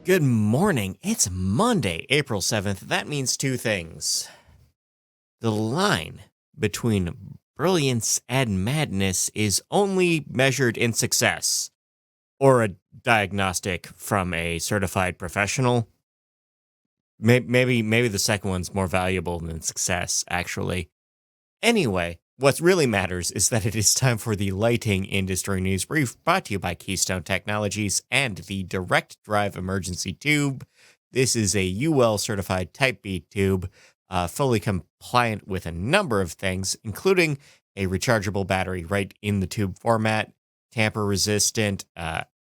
Good morning. It's Monday, April 7th. That means two things. The line between brilliance and madness is only measured in success, or a diagnostic from a certified professional. Maybe the second one's more valuable than success, actually. Anyway, what really matters is that it is time for the lighting industry news brief brought to you by Keystone Technologies and the Direct Drive Emergency Tube. This is a UL certified Type B tube, fully compliant with a number of things, including a rechargeable battery right in the tube format, tamper resistant,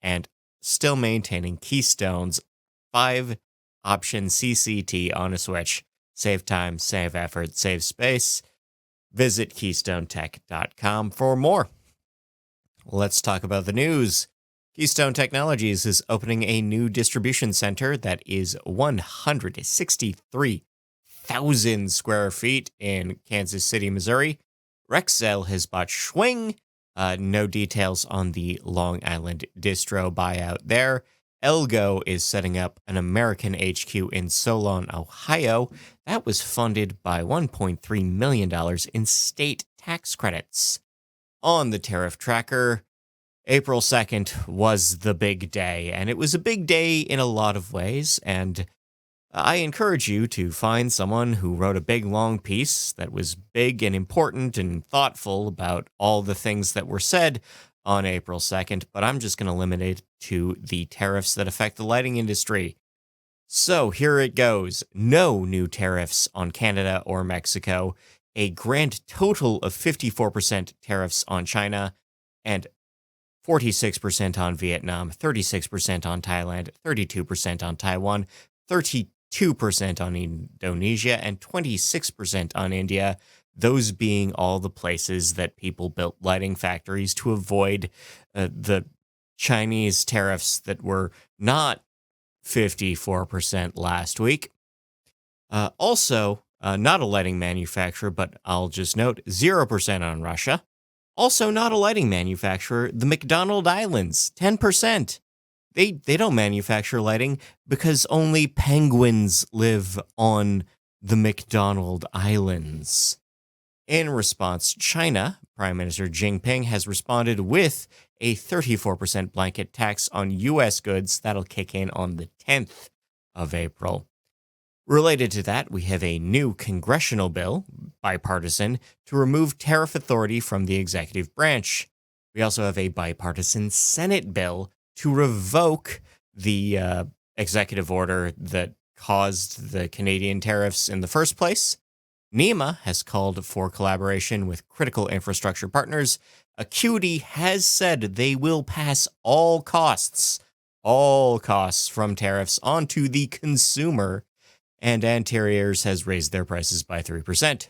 and still maintaining Keystone's 5-option CCT on a switch. Save time, save effort, save space. Visit KeystoneTech.com for more. Let's talk about the news. Keystone Technologies is opening a new distribution center that is 163,000 square feet in Kansas City, Missouri. Rexel has bought Schwing. No details on the Long Island distro buyout there. Elgo is setting up an American HQ in Solon, Ohio. That was funded by $1.3 million in state tax credits. On the tariff tracker, April 2nd was the big day, and it was a big day in a lot of ways, and I encourage you to find someone who wrote a big, long piece that was big and important and thoughtful about all the things that were said on April 2nd, but I'm just going to limit it to the tariffs that affect the lighting industry. So here it goes. No new tariffs on Canada or Mexico, a grand total of 54% tariffs on China, and 46% on Vietnam, 36% on Thailand, 32% on Taiwan, 32% on Indonesia, and 26% on India. Those being all the places that people built lighting factories to avoid the Chinese tariffs that were not 54% last week. Also, not a lighting manufacturer, but I'll just note 0% on Russia. Also, not a lighting manufacturer, the McDonald Islands, 10%. They don't manufacture lighting because only penguins live on the McDonald Islands. In response, China, Prime Minister Jinping has responded with a 34% blanket tax on U.S. goods that'll kick in on the 10th of April. Related to that, we have a new congressional bill, bipartisan, to remove tariff authority from the executive branch. We also have a bipartisan Senate bill to revoke the executive order that caused the Canadian tariffs in the first place. NEMA has called for collaboration with critical infrastructure partners. Acuity has said they will pass all costs from tariffs onto the consumer, and Anteriors has raised their prices by 3%.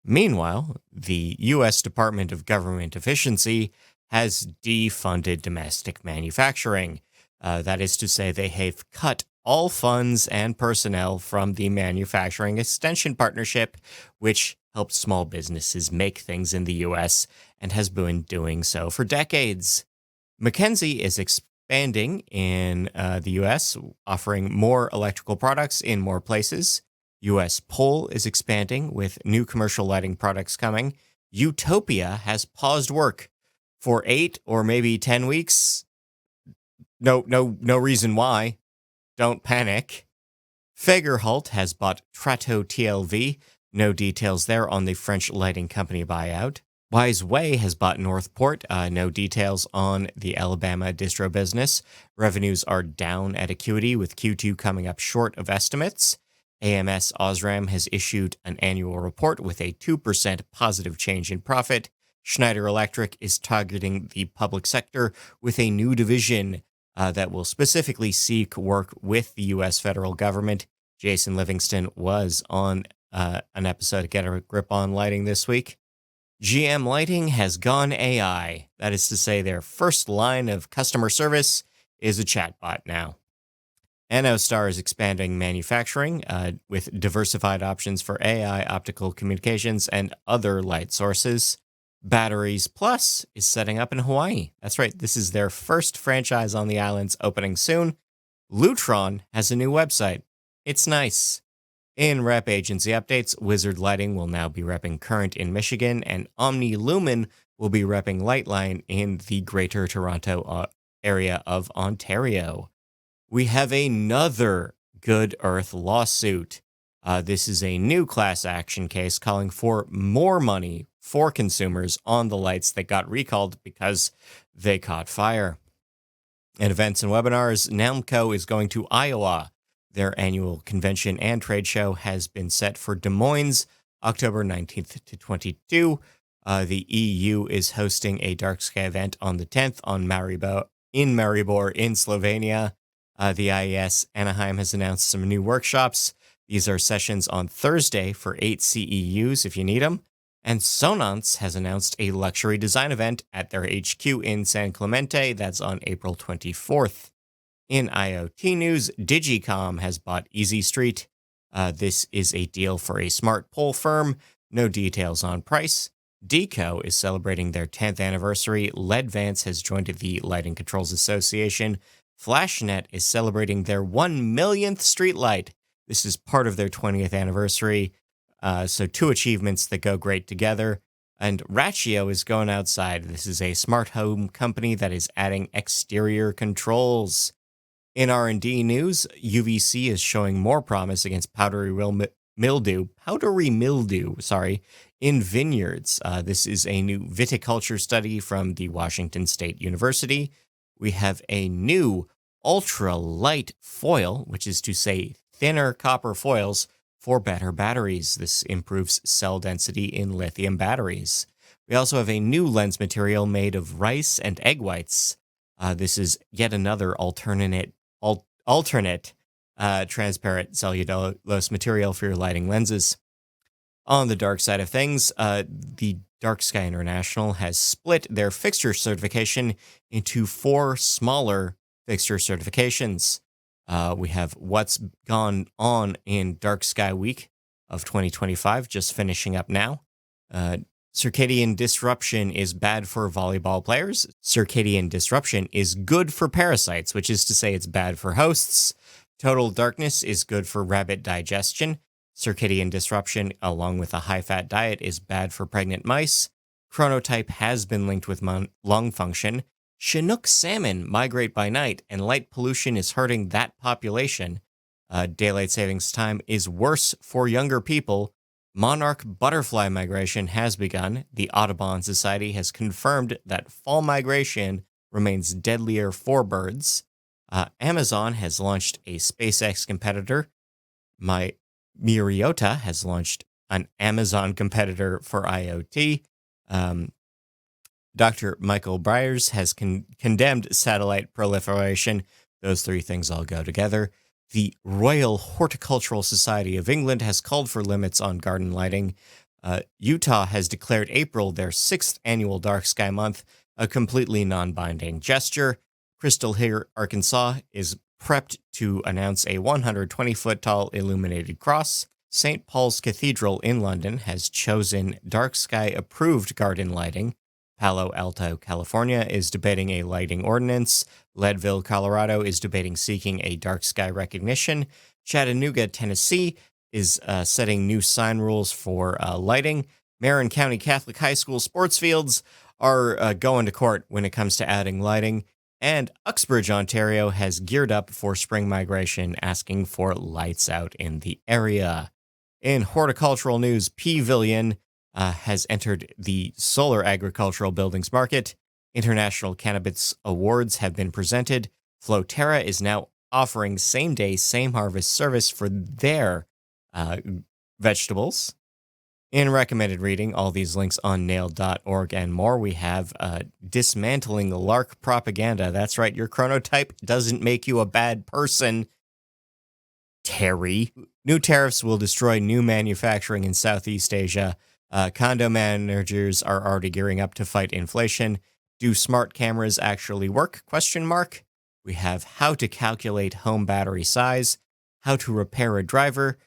Meanwhile, the U.S. Department of Government Efficiency has defunded domestic manufacturing. That is to say, they have cut all funds and personnel from the Manufacturing Extension Partnership, which helped small businesses make things in the U.S. and has been doing so for decades. McKinsey is expanding in the U.S., offering more electrical products in more places. U.S. Pole is expanding with new commercial lighting products coming. Utopia has paused work for 8 or maybe 10 weeks. No reason why. Don't panic. Fagerhult has bought Trato TLV. No details there on the French lighting company buyout. Wise Way has bought Northport. No details on the Alabama distro business. Revenues are down at Acuity, with Q2 coming up short of estimates. AMS Osram has issued an annual report with a 2% positive change in profit. Schneider Electric is targeting the public sector with a new division that will specifically seek work with the U.S. federal government. Jason Livingston was on an episode of Get a Grip on Lighting this week. GM Lighting has gone AI. That is to say, their first line of customer service is a chatbot now. NOStar is expanding manufacturing with diversified options for AI, optical communications, and other light sources. Batteries Plus is setting up in Hawaii. That's right, this is their first franchise on the islands, opening soon. Lutron has a new website. It's nice. In rep agency updates, Wizard Lighting will now be repping Current in Michigan, and Omni Lumen will be repping Lightline in the Greater Toronto area of Ontario. We have another Good Earth lawsuit. This is a new class action case calling for more money for consumers on the lights that got recalled because they caught fire. In events and webinars, NALMCO is going to Iowa. Their annual convention and trade show has been set for Des Moines, October 19th to 22. The EU is hosting a dark sky event on the 10th on Maribor in Slovenia. The IES Anaheim has announced some new workshops. These are sessions on Thursday for 8 CEUs if you need them. And Sonance has announced a luxury design event at their HQ in San Clemente. That's on April 24th. In IoT news, Digicom has bought Easy Street. This is a deal for a smart pole firm. No details on price. Deco is celebrating their 10th anniversary. Ledvance has joined the Lighting Controls Association. Flashnet is celebrating their 1 millionth streetlight. This is part of their 20th anniversary. So 2 achievements that go great together. And Ratio is going outside. This is a smart home company that is adding exterior controls. In R&D news, UVC is showing more promise against powdery mildew, in vineyards. This is a new viticulture study from the Washington State University. We have a new ultra-light foil, which is to say thinner copper foils for better batteries. This improves cell density in lithium batteries. We also have a new lens material made of rice and egg whites. This is yet another alternate transparent cellulose material for your lighting lenses. On the dark side of things, the Dark Sky International has split their fixture certification into 4 smaller fixture certifications. We have What's Gone On in Dark Sky Week of 2025, just finishing up now. Circadian disruption is bad for volleyball players. Circadian disruption is good for parasites, which is to say it's bad for hosts. Total darkness is good for rabbit digestion. Circadian disruption, along with a high-fat diet, is bad for pregnant mice. Chronotype has been linked with lung function. Chinook salmon migrate by night, and light pollution is hurting that population. Daylight savings time is worse for younger people. Monarch butterfly migration has begun. The Audubon Society has confirmed that fall migration remains deadlier for birds. Amazon has launched a SpaceX competitor. Myriota has launched an Amazon competitor for IoT. Dr. Michael Byers has condemned satellite proliferation. Those 3 things all go together. The Royal Horticultural Society of England has called for limits on garden lighting. Utah has declared April their 6th annual Dark Sky Month, a completely non-binding gesture. Crystal Hill, Arkansas is prepped to announce a 120-foot tall illuminated cross. St. Paul's Cathedral in London has chosen dark sky approved garden lighting. Palo Alto, California is debating a lighting ordinance. Leadville, Colorado is debating seeking a dark sky recognition. Chattanooga, Tennessee is setting new sign rules for lighting. Marin County Catholic High School sports fields are going to court when it comes to adding lighting. And Uxbridge, Ontario has geared up for spring migration, asking for lights out in the area. In horticultural news, Pavilion has entered the solar agricultural buildings market. International Cannabis Awards have been presented. Floterra is now offering same-day, same-harvest service for their vegetables. In recommended reading, all these links on nailed.org and more, we have dismantling LARC propaganda. That's right, your chronotype doesn't make you a bad person, Terry. New tariffs will destroy new manufacturing in Southeast Asia. Condo managers are already gearing up to fight inflation. Do smart cameras actually work? Question mark. We have how to calculate home battery size, how to repair a driver.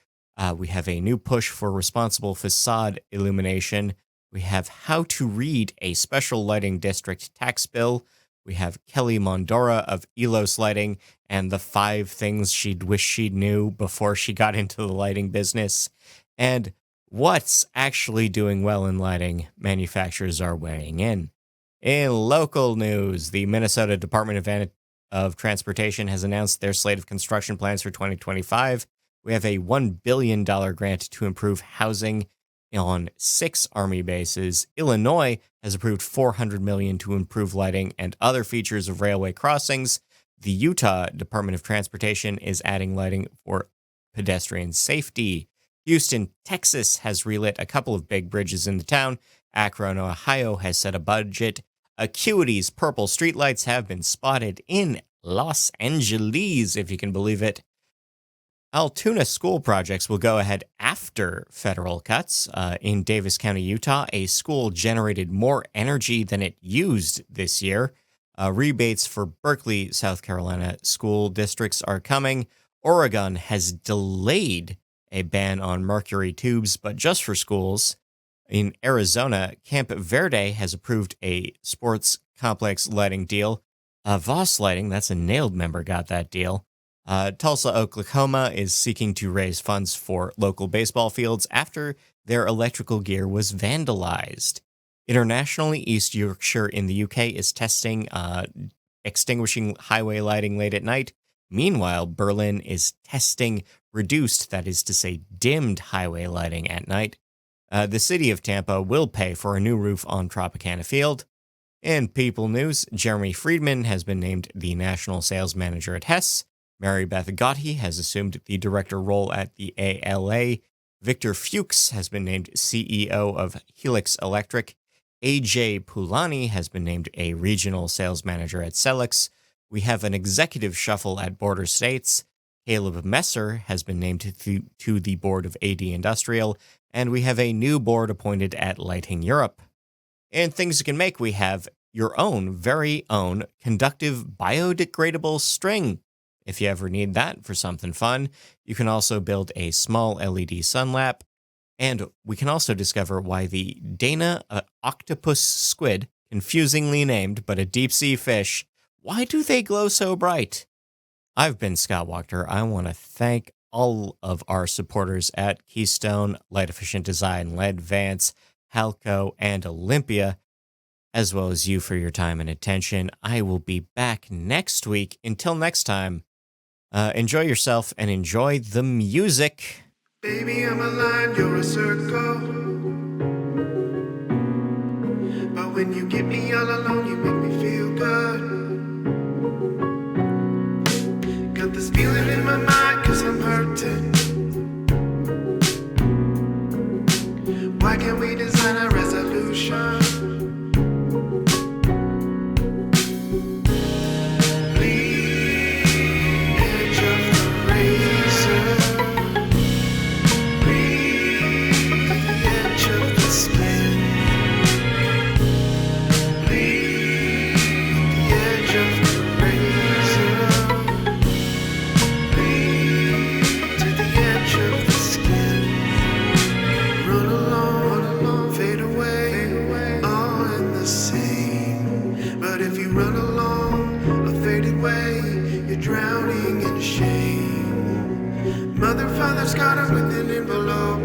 We have a new push for responsible facade illumination. We have how to read a special lighting district tax bill. We have Kelly Mondora of Elos Lighting and the 5 things she'd wish she knew before she got into the lighting business. And what's actually doing well in lighting, manufacturers are weighing in. In local news, the Minnesota Department of Transportation has announced their slate of construction plans for 2025. We have a $1 billion grant to improve housing on 6 Army bases. Illinois has approved $400 million to improve lighting and other features of railway crossings. The Utah Department of Transportation is adding lighting for pedestrian safety. Houston, Texas has relit a couple of big bridges in the town. Akron, Ohio has set a budget. Acuity's purple streetlights have been spotted in Los Angeles, if you can believe it. Altoona school projects will go ahead after federal cuts. In Davis County, Utah, a school generated more energy than it used this year. Rebates for Berkeley, South Carolina school districts are coming. Oregon has delayed a ban on mercury tubes, but just for schools. In Arizona, Camp Verde has approved a sports complex lighting deal. Voss Lighting, that's a Nailed member, got that deal. Tulsa, Oklahoma is seeking to raise funds for local baseball fields after their electrical gear was vandalized. Internationally, East Yorkshire in the UK is testing extinguishing highway lighting late at night. Meanwhile, Berlin is testing reduced, that is to say, dimmed highway lighting at night. The city of Tampa will pay for a new roof on Tropicana Field. In People News, Jeremy Friedman has been named the National Sales Manager at Hess. Mary Beth Gotti has assumed the director role at the ALA. Victor Fuchs has been named CEO of Helix Electric. AJ Pulani has been named a regional sales manager at Celix. We have an executive shuffle at Border States. Caleb Messer has been named to the board of AD Industrial, and we have a new board appointed at Lighting Europe. And things you can make, we have your own very own conductive biodegradable string. If you ever need that for something fun, you can also build a small LED sun lamp. And we can also discover why the Dana octopus squid, confusingly named, but a deep-sea fish, why do they glow so bright? I've been Scott Wachter. I want to thank all of our supporters at Keystone, Light Efficient Design, LED Vance, Halco, and Olympia, as well as you for your time and attention. I will be back next week. Until next time, enjoy yourself and enjoy the music. Baby, I'm a line, you're a circle. But when you get me all alone, you make me feel good. Got this feeling in my mind, cause I'm hurting. Why can't we design a resolution? Drowning in shame. Mother, father's got her with an envelope.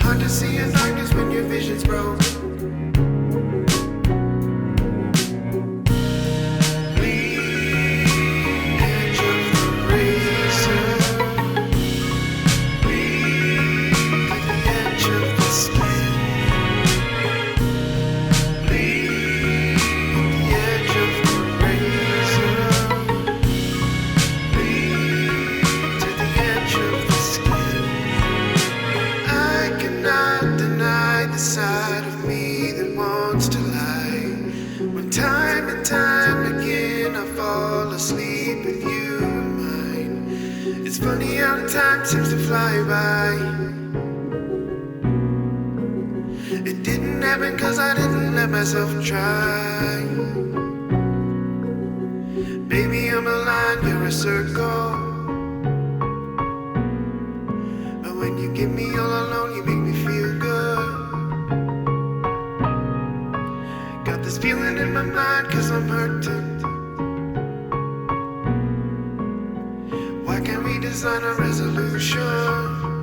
Hard to see in darkness when your vision's broke. Funny how the time seems to fly by. It didn't happen cause I didn't let myself try. Baby, I'm a line, you're a circle. But when you get me all alone, you make me feel good. I'm hurting. Why can't we design a resolution?